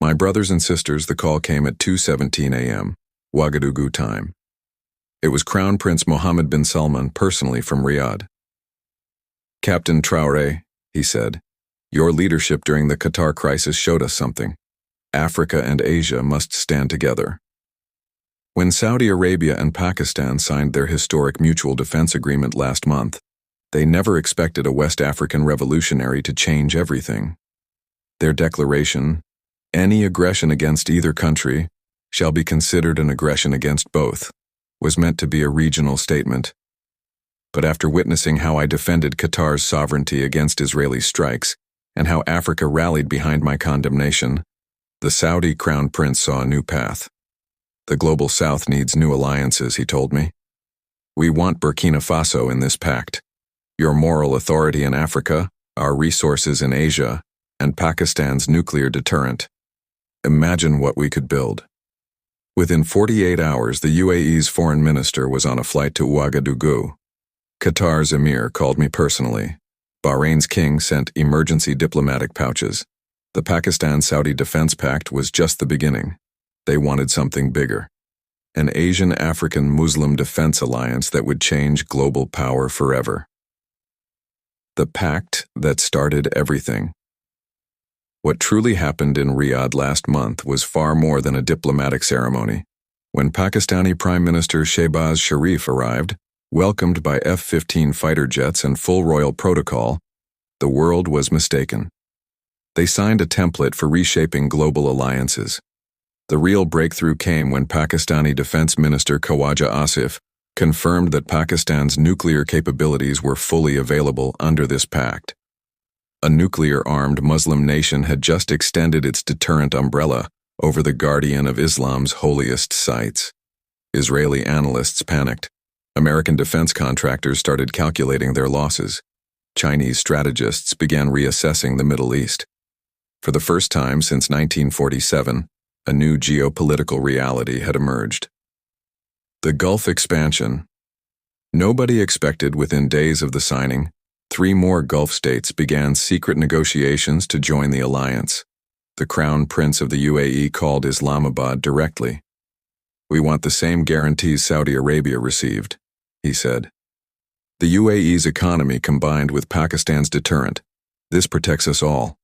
My brothers and sisters, the call came at 2:17 a.m., Ouagadougou time. It was Crown Prince Mohammed bin Salman personally from Riyadh. "Captain Traoré," he said, "your leadership during the Qatar crisis showed us something. Africa and Asia must stand together." When Saudi Arabia and Pakistan signed their historic mutual defense agreement last month, they never expected a West African revolutionary to change everything. Their declaration, "Any aggression against either country shall be considered an aggression against both," was meant to be a regional statement. But after witnessing how I defended Qatar's sovereignty against Israeli strikes and how Africa rallied behind my condemnation, the Saudi Crown Prince saw a new path. "The Global South needs new alliances," he told me. "We want Burkina Faso in this pact. Your moral authority in Africa, our resources in Asia, and Pakistan's nuclear deterrent. Imagine what we could build." Within 48 hours, the UAE's foreign minister was on a flight to Ouagadougou. Qatar's emir called me personally. Bahrain's king sent emergency diplomatic pouches. The Pakistan-Saudi Defense Pact was just the beginning. They wanted something bigger. An Asian-African Muslim defense alliance that would change global power forever. The pact that started everything. What truly happened in Riyadh last month was far more than a diplomatic ceremony. When Pakistani Prime Minister Shehbaz Sharif arrived, welcomed by F-15 fighter jets and full royal protocol, the world was mistaken. They signed a template for reshaping global alliances. The real breakthrough came when Pakistani Defense Minister Khawaja Asif confirmed that Pakistan's nuclear capabilities were fully available under this pact. A nuclear-armed Muslim nation had just extended its deterrent umbrella over the guardian of Islam's holiest sites. Israeli analysts panicked. American defense contractors started calculating their losses. Chinese strategists began reassessing the Middle East. For the first time since 1947, a new geopolitical reality had emerged. The Gulf expansion. Nobody expected within days of the signing, 3 more Gulf states began secret negotiations to join the alliance. The Crown Prince of the UAE called Islamabad directly. "We want the same guarantees Saudi Arabia received," he said. "The UAE's economy combined with Pakistan's deterrent. This protects us all."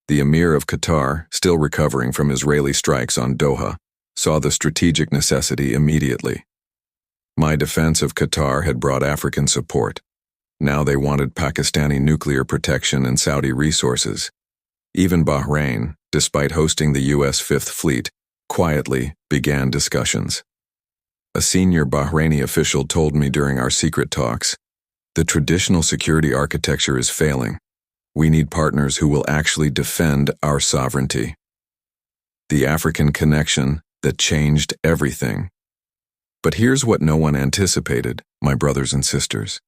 The Emir of Qatar, still recovering from Israeli strikes on Doha, saw the strategic necessity immediately. My defense of Qatar had brought African support. Now they wanted Pakistani nuclear protection and Saudi resources. Even Bahrain, despite hosting the U.S. Fifth Fleet, quietly began discussions. A senior Bahraini official told me during our secret talks, "The traditional security architecture is failing. We need partners who will actually defend our sovereignty." The African connection that changed everything. But here's what no one anticipated, my brothers and sisters.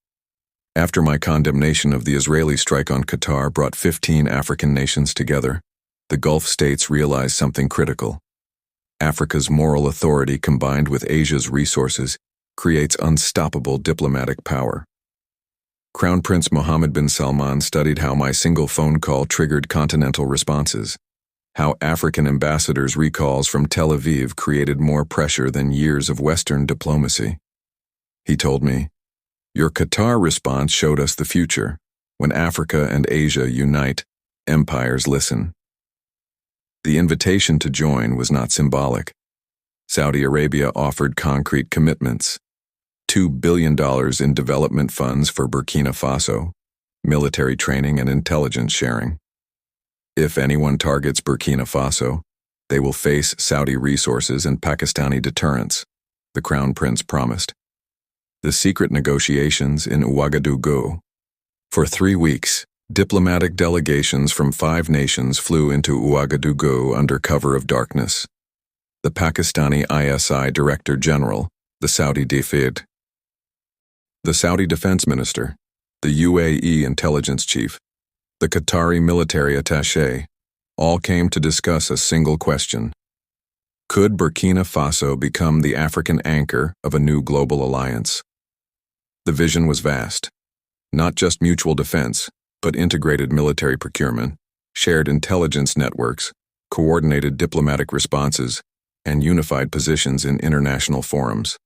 After my condemnation of the Israeli strike on Qatar brought 15 African nations together, the Gulf states realized something critical. Africa's moral authority combined with Asia's resources creates unstoppable diplomatic power. Crown Prince Mohammed bin Salman studied how my single phone call triggered continental responses, how African ambassadors' recalls from Tel Aviv created more pressure than years of Western diplomacy. He told me, "Your Qatar response showed us the future. When Africa and Asia unite, empires listen." The invitation to join was not symbolic. Saudi Arabia offered concrete commitments. $2 billion in development funds for Burkina Faso, military training and intelligence sharing. If anyone targets Burkina Faso, they will face Saudi resources and Pakistani deterrence, the Crown Prince promised. The secret negotiations in Ouagadougou. For 3 weeks, diplomatic delegations from 5 nations flew into Ouagadougou under cover of darkness. The Pakistani ISI Director General, the Saudi Defid, the Saudi Defense Minister, the UAE Intelligence Chief, the Qatari military attaché, all came to discuss a single question. Could Burkina Faso become the African anchor of a new global alliance? The vision was vast. Not just mutual defense, but integrated military procurement, shared intelligence networks, coordinated diplomatic responses, and unified positions in international forums.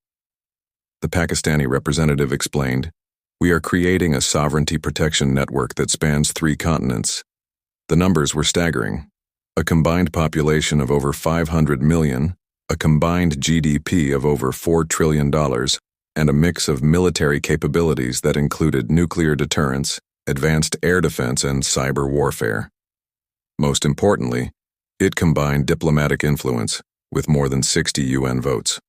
The Pakistani representative explained, "We are creating a sovereignty protection network that spans 3 continents." The numbers were staggering. A combined population of over 500 million, a combined GDP of over $4 trillion, and a mix of military capabilities that included nuclear deterrence, advanced air defense, and cyber warfare. Most importantly, it combined diplomatic influence with more than 60 UN votes.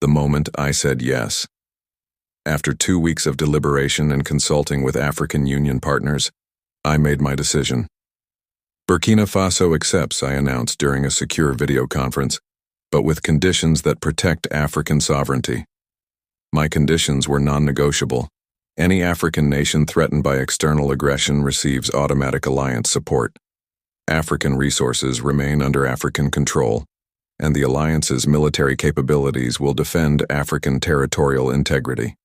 The moment I said yes. After 2 weeks of deliberation and consulting with African Union partners, I made my decision. Burkina Faso accepts, I announced during a secure video conference, but with conditions that protect African sovereignty. My conditions were non-negotiable. Any African nation threatened by external aggression receives automatic alliance support. African resources remain under African control, and the alliance's military capabilities will defend African territorial integrity.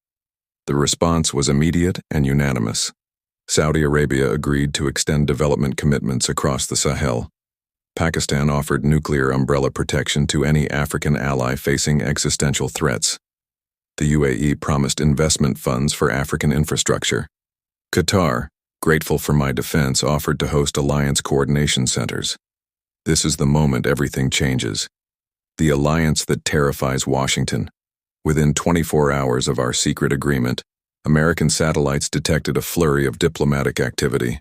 The response was immediate and unanimous. Saudi Arabia agreed to extend development commitments across the Sahel. Pakistan offered nuclear umbrella protection to any African ally facing existential threats. The UAE promised investment funds for African infrastructure. Qatar, grateful for my defense, offered to host alliance coordination centers. This is the moment everything changes. The alliance that terrifies Washington. Within 24 hours of our secret agreement, American satellites detected a flurry of diplomatic activity.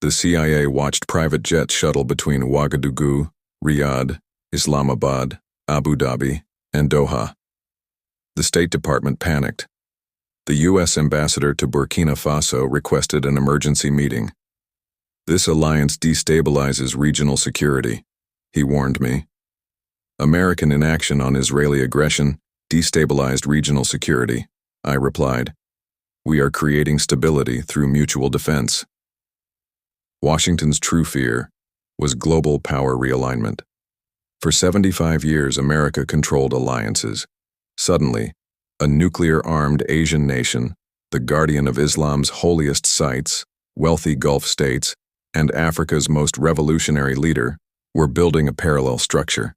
The CIA watched private jets shuttle between Ouagadougou, Riyadh, Islamabad, Abu Dhabi, and Doha. The State Department panicked. The U.S. ambassador to Burkina Faso requested an emergency meeting. "This alliance destabilizes regional security," he warned me. "American inaction on Israeli aggression destabilized regional security," I replied. "We are creating stability through mutual defense." Washington's true fear was global power realignment. For 75 years, America controlled alliances. Suddenly, a nuclear-armed Asian nation, the guardian of Islam's holiest sites, wealthy Gulf states, and Africa's most revolutionary leader, were building a parallel structure.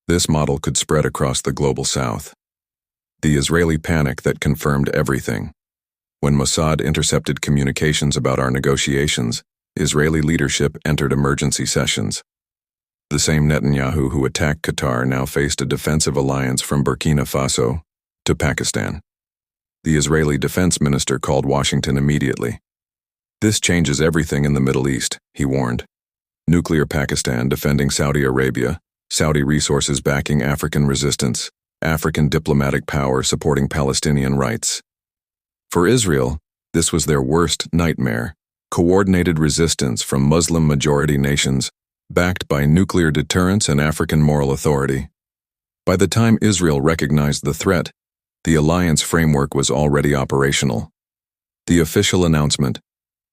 This model could spread across the global south. The Israeli panic that confirmed everything. When Mossad intercepted communications about our negotiations, Israeli leadership entered emergency sessions. The same Netanyahu who attacked Qatar now faced a defensive alliance from Burkina Faso to Pakistan. The Israeli defense minister called Washington immediately. "This changes everything in the Middle East," he warned. "Nuclear Pakistan defending Saudi Arabia, Saudi resources backing African resistance, African diplomatic power supporting Palestinian rights." For Israel, this was their worst nightmare: coordinated resistance from Muslim-majority nations, backed by nuclear deterrence and African moral authority. By the time Israel recognized the threat, the alliance framework was already operational. The official announcement.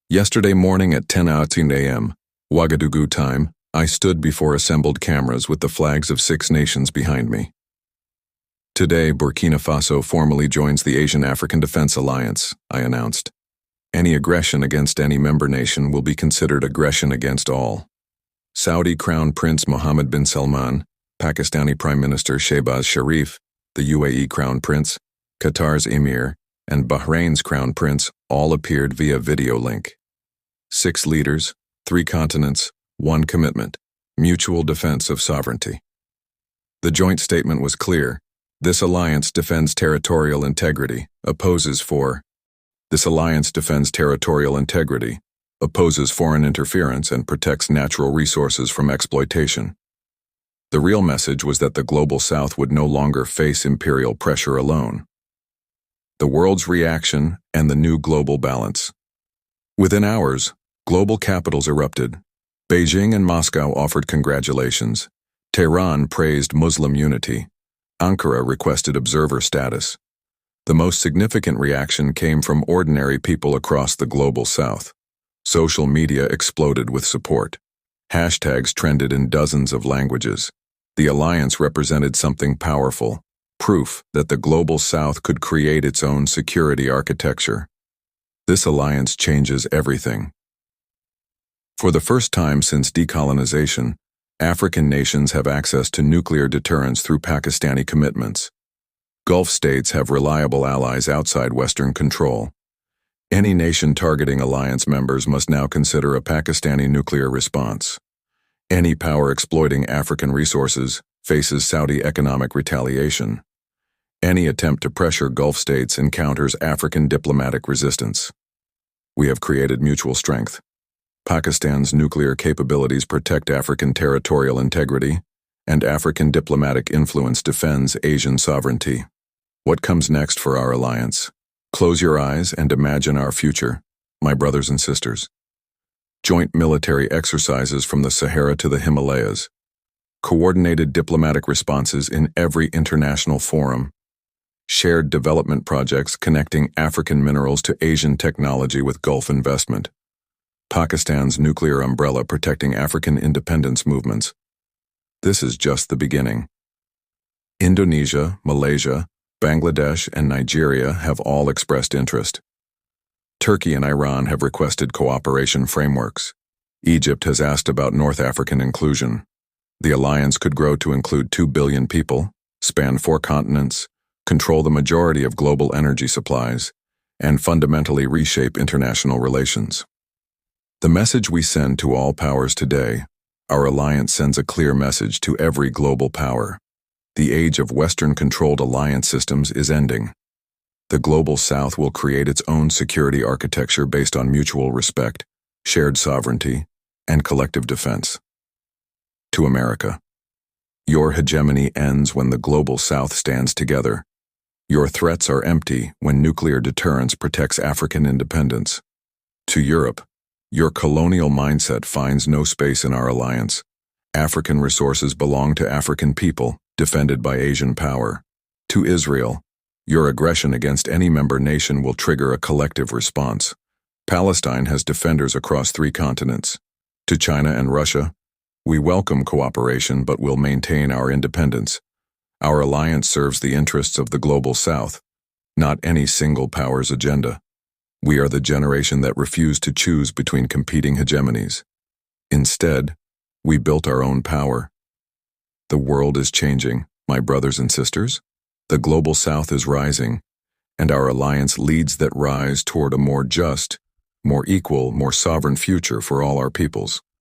Yesterday morning at 10:18 a.m., Ouagadougou time, I stood before assembled cameras with the flags of 6 nations behind me. Today, Burkina Faso formally joins the Asian African Defense Alliance, I announced. Any aggression against any member nation will be considered aggression against all. Saudi Crown Prince Mohammed bin Salman, Pakistani Prime Minister Shehbaz Sharif, the UAE Crown Prince, Qatar's Emir, and Bahrain's Crown Prince all appeared via video link. 6 leaders, 3 continents, 1 commitment: mutual defense of sovereignty. The joint statement was clear. This alliance defends territorial integrity, opposes foreign interference, and protects natural resources from exploitation. The real message was that the global south would no longer face imperial pressure alone. The world's reaction and the new global balance. Within hours, global capitals erupted. Beijing and Moscow offered congratulations. Tehran praised Muslim unity. Ankara requested observer status. The most significant reaction came from ordinary people across the global south. Social media exploded with support. Hashtags trended in dozens of languages. The alliance represented something powerful, proof that the global south could create its own security architecture. This alliance changes everything. For the first time since decolonization, African nations have access to nuclear deterrence through Pakistani commitments. Gulf states have reliable allies outside Western control. Any nation targeting alliance members must now consider a Pakistani nuclear response. Any power exploiting African resources faces Saudi economic retaliation. Any attempt to pressure Gulf states encounters African diplomatic resistance. We have created mutual strength. Pakistan's nuclear capabilities protect African territorial integrity, and African diplomatic influence defends Asian sovereignty. What comes next for our alliance? Close your eyes and imagine our future, my brothers and sisters. Joint military exercises from the Sahara to the Himalayas. Coordinated diplomatic responses in every international forum. Shared development projects connecting African minerals to Asian technology with Gulf investment. Pakistan's nuclear umbrella protecting African independence movements. This is just the beginning. Indonesia, Malaysia, Bangladesh, and Nigeria have all expressed interest. Turkey and Iran have requested cooperation frameworks. Egypt has asked about North African inclusion. The alliance could grow to include 2 billion people, span 4 continents, control the majority of global energy supplies, and fundamentally reshape international relations. The message we send to all powers today, our alliance sends a clear message to every global power. The age of Western-controlled alliance systems is ending. The Global South will create its own security architecture based on mutual respect, shared sovereignty, and collective defense. To America, your hegemony ends when the Global South stands together. Your threats are empty when nuclear deterrence protects African independence. To Europe, your colonial mindset finds no space in our alliance. African resources belong to African people, defended by Asian power. To Israel, your aggression against any member nation will trigger a collective response. Palestine has defenders across 3 continents. To China and Russia, we welcome cooperation but will maintain our independence. Our alliance serves the interests of the Global South, not any single power's agenda. We are the generation that refused to choose between competing hegemonies. Instead, we built our own power. The world is changing, my brothers and sisters. The Global South is rising, and our alliance leads that rise toward a more just, more equal, more sovereign future for all our peoples.